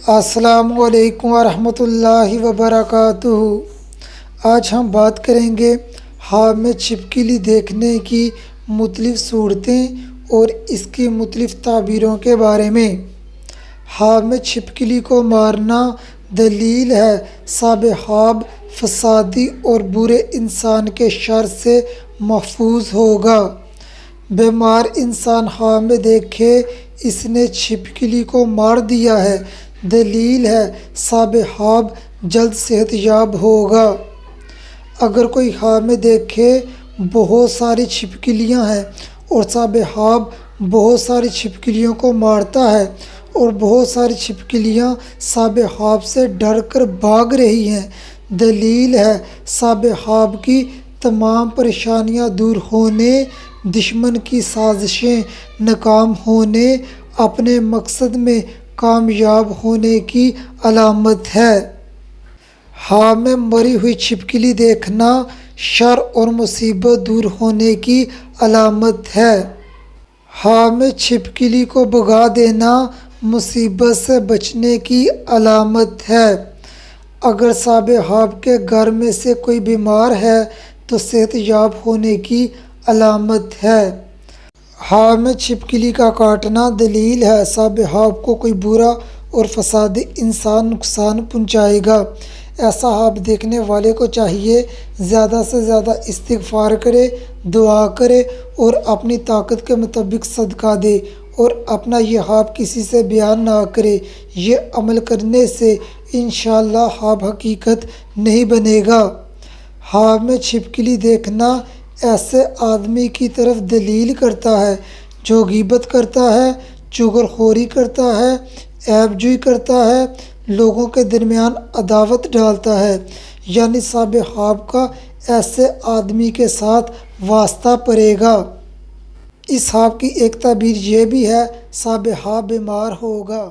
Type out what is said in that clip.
السلام علیکم ورحمۃ اللہ وبرکاتہ۔ آج ہم بات کریں گے خواب میں چھپکلی دیکھنے کی مختلف صورتیں اور اس کی مختلف تعبیروں کے بارے میں۔ خواب میں چھپکلی کو مارنا دلیل ہے صاحب خواب فسادی اور برے انسان کے شر سے محفوظ ہوگا۔ بیمار انسان خواب میں دیکھے اس نے چھپکلی کو مار دیا ہے، دلیل ہے صاحب خواب جلد صحت یاب ہوگا۔ اگر کوئی خواب میں دیکھے بہت ساری چھپکلیاں ہیں اور صاحب خواب بہت ساری چھپکلیوں کو مارتا ہے اور بہت ساری چھپکلیاں صاحب خواب سے ڈر کر بھاگ رہی ہیں، دلیل ہے صاحب خواب کی تمام پریشانیاں دور ہونے، دشمن کی سازشیں ناکام ہونے، اپنے مقصد میں کامیاب ہونے کی علامت ہے۔ خواب میں مری ہوئی چھپکلی دیکھنا شر اور مصیبت دور ہونے کی علامت ہے۔ خواب میں چھپکلی کو بھگا دینا مصیبت سے بچنے کی علامت ہے۔ اگر صاحب خواب کے گھر میں سے کوئی بیمار ہے تو صحت یاب ہونے کی علامت ہے۔ خواب میں چھپکلی کا کاٹنا دلیل ہے صاحب خواب کو کوئی برا اور فسادی انسان نقصان پہنچائے گا۔ ایسا خواب دیکھنے والے کو چاہیے زیادہ سے زیادہ استغفار کرے، دعا کرے اور اپنی طاقت کے مطابق صدقہ دے اور اپنا یہ خواب کسی سے بیان نہ کرے۔ یہ عمل کرنے سے انشاءاللہ خواب حقیقت نہیں بنے گا۔ خواب میں چھپکلی دیکھنا ایسے آدمی کی طرف دلیل کرتا ہے جو غیبت کرتا ہے، چغل خوری کرتا ہے، عیب جوئی کرتا ہے، لوگوں کے درمیان عداوت ڈالتا ہے، یعنی صاحب خواب کا ایسے آدمی کے ساتھ واسطہ پڑے گا۔ اس خواب کی ایک تعبیر یہ بھی ہے صاحب خواب بیمار ہوگا۔